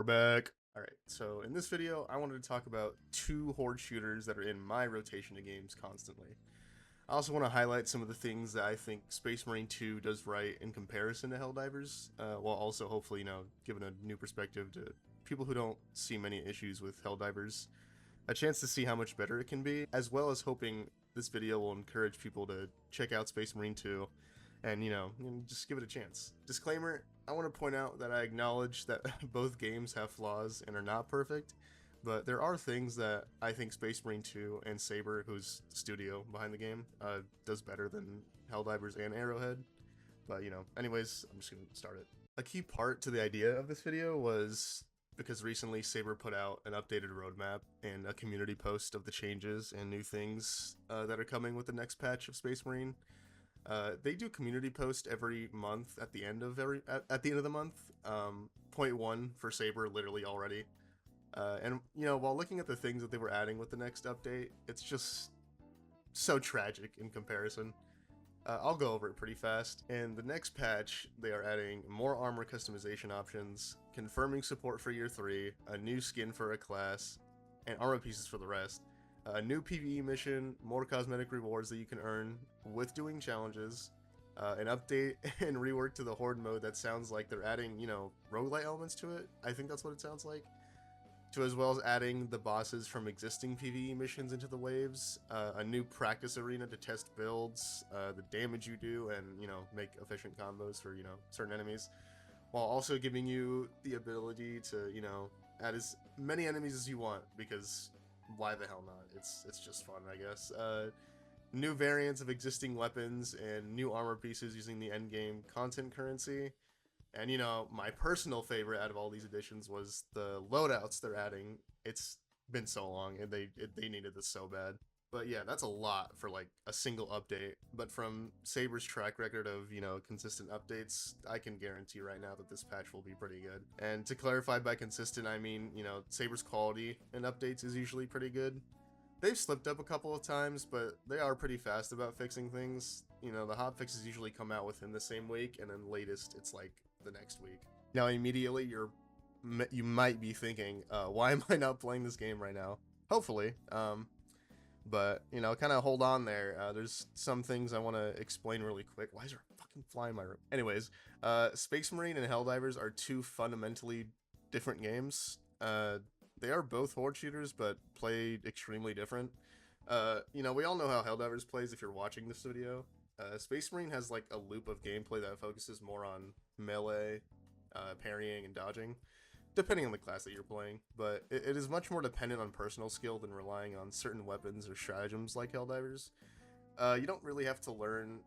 We're back. Alright, so in this video, I wanted to talk about two horde shooters that are in my rotation of games constantly. I also want to highlight some of the things that I think Space Marine 2 does right in comparison to Helldivers, while also hopefully, giving a new perspective to people who don't see many issues with Helldivers, a chance to see how much better it can be, as well as hoping this video will encourage people to check out Space Marine 2 and just give it a chance. Disclaimer, I want to point out that I acknowledge that both games have flaws and are not perfect, but there are things that I think Space Marine 2 and Saber, who's the studio behind the game, does better than Helldivers and Arrowhead. But anyways, I'm just gonna start it. A key part to the idea of this video was because recently Saber put out an updated roadmap and a community post of the changes and new things that are coming with the next patch of Space Marine. They do community post every month at the end of at the end of the month. Point one for Saber literally already. And while looking at the things that they were adding with the next update, it's just so tragic in comparison. I'll go over it pretty fast. In the next patch, they are adding more armor customization options, confirming support for year 3, a new skin for a class, and armor pieces for the rest. A new PvE mission, more cosmetic rewards that you can earn with doing challenges, an update and rework to the Horde mode that sounds like they're adding, roguelite elements to it. I think that's what it sounds like. To as well as adding the bosses from existing PvE missions into the waves, a new practice arena to test builds, the damage you do, and, make efficient combos for, certain enemies, while also giving you the ability to, add as many enemies as you want, because why the hell not? It's just fun, I guess. New variants of existing weapons and new armor pieces using the endgame content currency. And my personal favorite out of all these additions was the loadouts they're adding. It's been so long, and they needed this so bad. But yeah, that's a lot for like a single update. But from Saber's track record of, consistent updates, I can guarantee right now that this patch will be pretty good. And to clarify by consistent, I mean, Saber's quality in updates is usually pretty good. They've slipped up a couple of times, but they are pretty fast about fixing things. The hot fixes usually come out within the same week, and then latest, it's like the next week. Now, immediately, you might be thinking, why am I not playing this game right now? Hopefully, but kind of hold on there. There's some things I want to explain really quick. Why is there a fucking fly in my room? Anyways, Space Marine and Helldivers are two fundamentally different games. They are both horde shooters, but play extremely different. We all know how Helldivers plays if you're watching this video. Space Marine has like a loop of gameplay that focuses more on melee, parrying, and dodging, depending on the class that you're playing, but it is much more dependent on personal skill than relying on certain weapons or stratagems like Helldivers. You don't really have to learn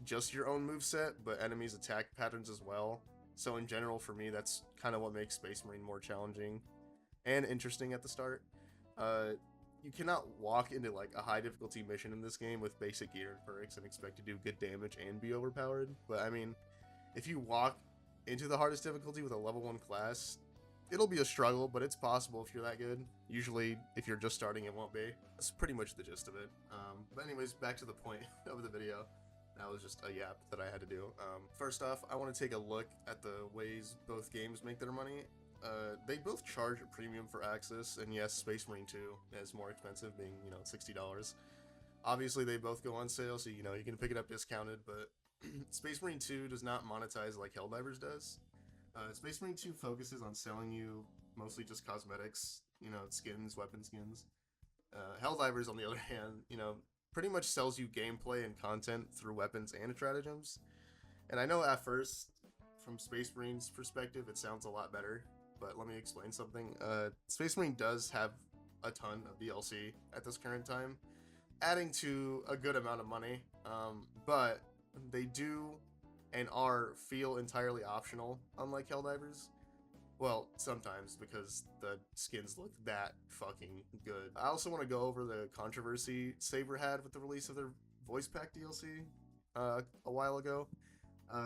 just your own moveset, but enemies' attack patterns as well. So in general, for me, that's kind of what makes Space Marine more challenging and interesting at the start. You cannot walk into like a high difficulty mission in this game with basic gear and perks and expect to do good damage and be overpowered. But I mean, if you walk into the hardest difficulty with a level 1 class, it'll be a struggle, but it's possible if you're that good. Usually, if you're just starting, it won't be. That's pretty much the gist of it. But anyways, back to the point of the video. That was just a yap that I had to do. First off, I want to take a look at the ways both games make their money. They both charge a premium for access, and yes, Space Marine 2 is more expensive, being, $60. Obviously, they both go on sale, so, you can pick it up discounted, but Space Marine 2 does not monetize like Helldivers does. Space Marine 2 focuses on selling you mostly just cosmetics, skins, weapon skins. Helldivers, on the other hand, pretty much sells you gameplay and content through weapons and stratagems. And I know at first, from Space Marine's perspective, it sounds a lot better, but let me explain something. Space Marine does have a ton of DLC at this current time, adding to a good amount of money, but they do and feel entirely optional, unlike Helldivers. Well, sometimes, because the skins look that fucking good. I also want to go over the controversy Saber had with the release of their voice pack DLC a while ago,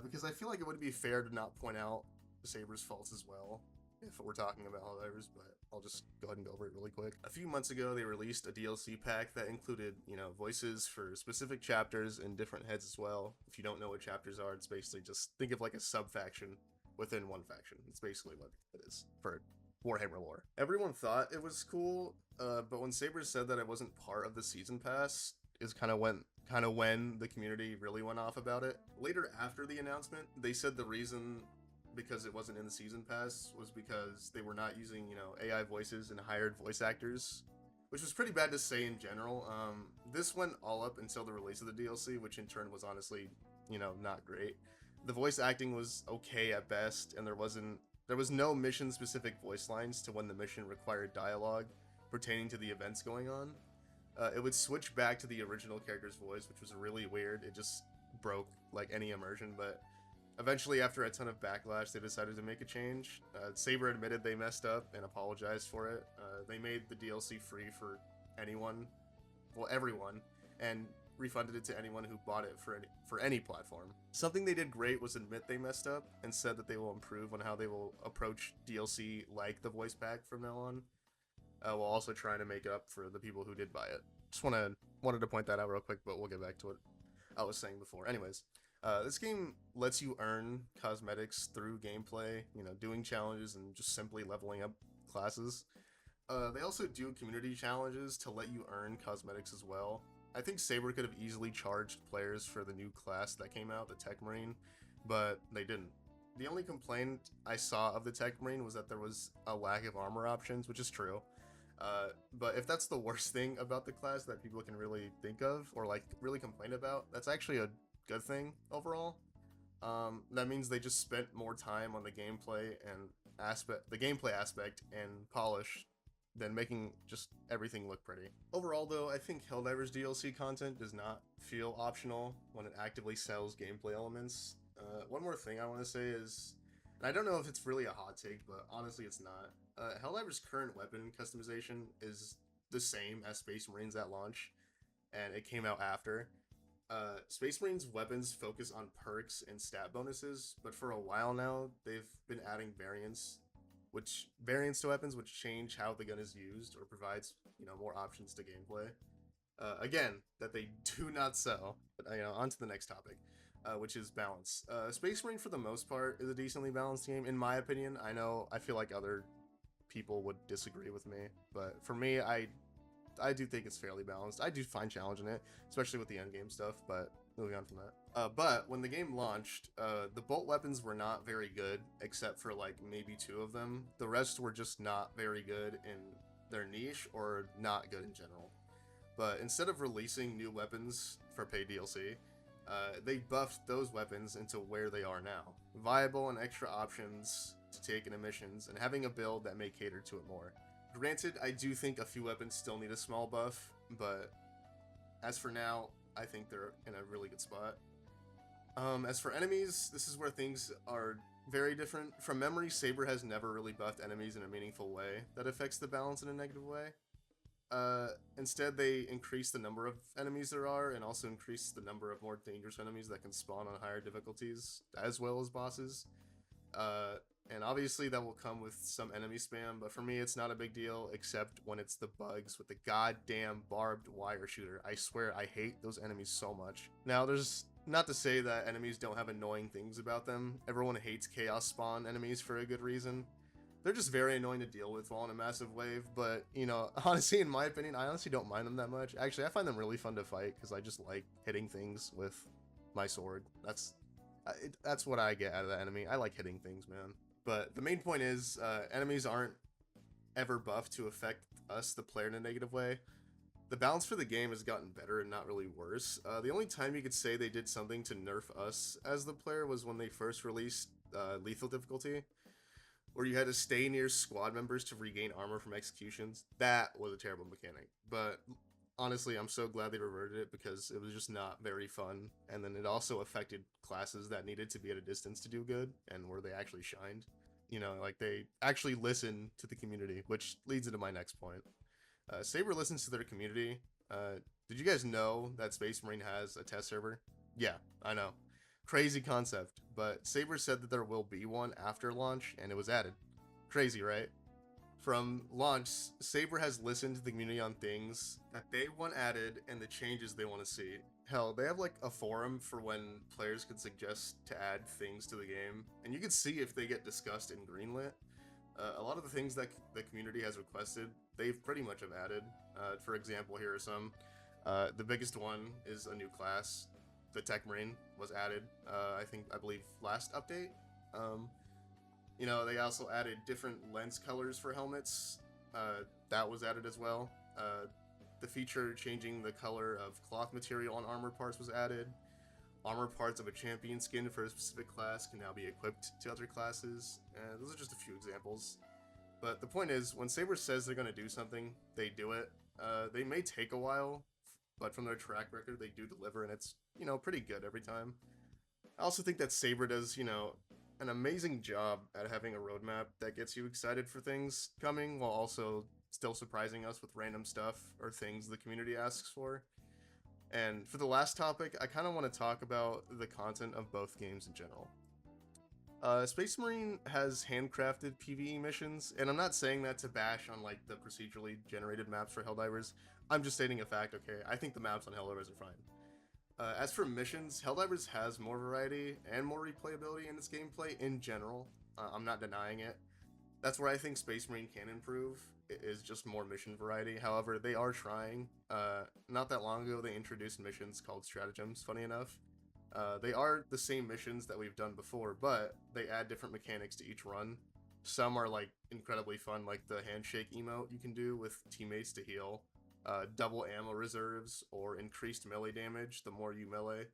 because I feel like it would be fair to not point out Saber's faults as well if we're talking about Helldivers, but I'll just go ahead and go over it really quick. A few months ago, they released a DLC pack that included, voices for specific chapters and different heads as well. If you don't know what chapters are, it's basically just think of like a sub-faction within one faction. It's basically what it is for Warhammer lore. Everyone thought it was cool, but when Saber said that it wasn't part of the season pass, is kind of when the community really went off about it. Later, after the announcement, they said the reason because it wasn't in the season pass was because they were not using, AI voices and hired voice actors, which was pretty bad to say in general. This went all up until the release of the DLC, which in turn was honestly, not great. The voice acting was okay at best, and there was no mission specific voice lines to when the mission required dialogue pertaining to the events going on. It would switch back to the original character's voice, which was really weird. It just broke like any immersion, but eventually, after a ton of backlash, they decided to make a change. Saber admitted they messed up and apologized for it. They made the DLC free for anyone, well, everyone, and refunded it to anyone who bought it for any platform. Something they did great was admit they messed up and said that they will improve on how they will approach DLC like the voice pack from now on, while also trying to make up for the people who did buy it. Just wanted to point that out real quick, but we'll get back to what I was saying before. Anyways, this game lets you earn cosmetics through gameplay, doing challenges and just simply leveling up classes. They also do community challenges to let you earn cosmetics as well. I think Saber could have easily charged players for the new class that came out, the Tech Marine, but they didn't. The only complaint I saw of the Tech Marine was that there was a lack of armor options, which is true. But if that's the worst thing about the class that people can really think of or like really complain about, that's actually a good thing overall. That means they just spent more time on the gameplay aspect and polish than making just everything look pretty. Overall though, I think Helldivers DLC content does not feel optional when it actively sells gameplay elements. One more thing I want to say is, and I don't know if it's really a hot take, but honestly it's not. Helldivers' current weapon customization is the same as Space Marines at launch, and it came out after. Space Marines weapons focus on perks and stat bonuses, but for a while now, they've been adding variants to weapons which change how the gun is used or provides, more options to gameplay. Again, that they do not sell. But, on to the next topic, which is balance. Space Marine, for the most part, is a decently balanced game, in my opinion. I feel like other people would disagree with me, but for me, I do think it's fairly balanced. I do find challenge in it, especially with the endgame stuff, but moving on from that. But when the game launched, the bolt weapons were not very good, except for like maybe 2 of them. The rest were just not very good in their niche or not good in general. But instead of releasing new weapons for paid DLC, they buffed those weapons into where they are now. Viable and extra options to take in missions, and having a build that may cater to it more. Granted, I do think a few weapons still need a small buff, but as for now, I think they're in a really good spot. As for enemies, this is where things are very different. From memory, Saber has never really buffed enemies in a meaningful way that affects the balance in a negative way. Instead, they increase the number of enemies there are, and also increase the number of more dangerous enemies that can spawn on higher difficulties, as well as bosses. And obviously that will come with some enemy spam, but for me it's not a big deal, except when it's the bugs with the goddamn barbed wire shooter. I swear I hate those enemies so much. Now, there's not to say that enemies don't have annoying things about them. Everyone hates chaos spawn enemies for a good reason. They're just very annoying to deal with while in a massive wave, but, honestly, in my opinion, I honestly don't mind them that much. Actually, I find them really fun to fight, because I just like hitting things with my sword. That's what I get out of the enemy. I like hitting things, man. But the main point is, enemies aren't ever buffed to affect us, the player, in a negative way. The balance for the game has gotten better and not really worse. The only time you could say they did something to nerf us as the player was when they first released lethal difficulty, where you had to stay near squad members to regain armor from executions. That was a terrible mechanic, but honestly, I'm so glad they reverted it, because it was just not very fun, and then it also affected classes that needed to be at a distance to do good, and where they actually shined. Like they actually listen to the community, which leads into my next point. Saber listens to their community. Did you guys know that Space Marine has a test server? Yeah, I know. Crazy concept, but Saber said that there will be one after launch, and it was added. Crazy, right? From launch, Saber has listened to the community on things that they want added and the changes they want to see. Hell, they have like a forum for when players could suggest to add things to the game, and you can see if they get discussed and greenlit. A lot of the things that the community has requested, they've pretty much have added. For example, here are some. The biggest one is a new class. The Tech Marine was added, I believe, last update. Um, they also added different lens colors for helmets. That was added as well. The feature changing the color of cloth material on armor parts was added. Armor parts of a champion skin for a specific class can now be equipped to other classes. Those are just a few examples. But the point is, when Saber says they're going to do something, they do it. They may take a while, but from their track record, they do deliver, and it's, pretty good every time. I also think that Saber does, an amazing job at having a roadmap that gets you excited for things coming, while also still surprising us with random stuff or things the community asks for. And for the last topic, I kind of want to talk about the content of both games in general. Space Marine has handcrafted PvE missions, and I'm not saying that to bash on like the procedurally generated maps for Helldivers. I'm just stating a fact, okay? I think the maps on Helldivers are fine. As for missions, Helldivers has more variety and more replayability in its gameplay in general. I'm not denying it. That's where I think Space Marine can improve, is just more mission variety. However, they are trying. Not that long ago, they introduced missions called stratagems, funny enough. They are the same missions that we've done before, but they add different mechanics to each run. Some are like incredibly fun, like the handshake emote you can do with teammates to heal, double ammo reserves, or increased melee damage the more you melee.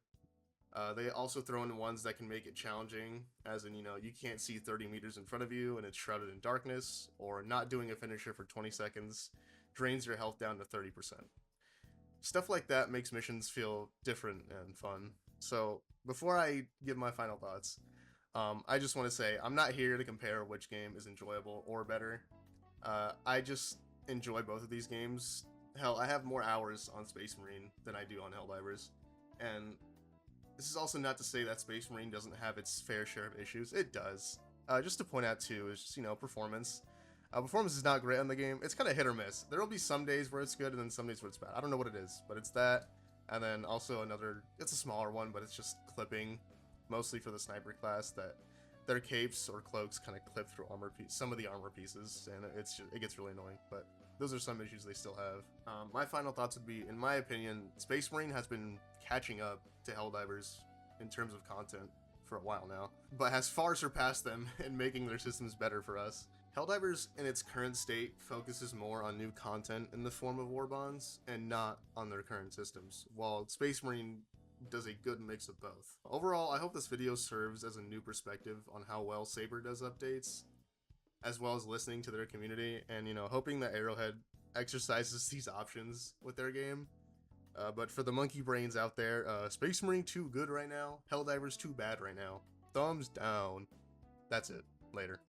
They also throw in ones that can make it challenging, as in, you can't see 30 meters in front of you and it's shrouded in darkness, or not doing a finisher for 20 seconds drains your health down to 30%. Stuff like that makes missions feel different and fun. So, before I give my final thoughts, I just want to say I'm not here to compare which game is enjoyable or better. I just enjoy both of these games. Hell, I have more hours on Space Marine than I do on Helldivers. And this is also not to say that Space Marine doesn't have its fair share of issues. It does. Just to point out too is just, performance. Performance is not great on the game. It's kind of hit or miss. There will be some days where it's good and then some days where it's bad. I don't know what it is, but it's that. And then also it's a smaller one, but it's just clipping, mostly for the sniper class, that their capes or cloaks kind of clip through some of the armor pieces, and it gets really annoying. But those are some issues they still have. My final thoughts would be, in my opinion, Space Marine has been catching up to Helldivers in terms of content for a while now, but has far surpassed them in making their systems better for us. Helldivers, in its current state, focuses more on new content in the form of war bonds, and not on their current systems, while Space Marine does a good mix of both. Overall, I hope this video serves as a new perspective on how well Saber does updates, as well as listening to their community, and hoping that Arrowhead exercises these options with their game. But for the monkey brains out there, Space Marine 2 good right now, Helldivers 2 bad right now. Thumbs down. That's it. Later.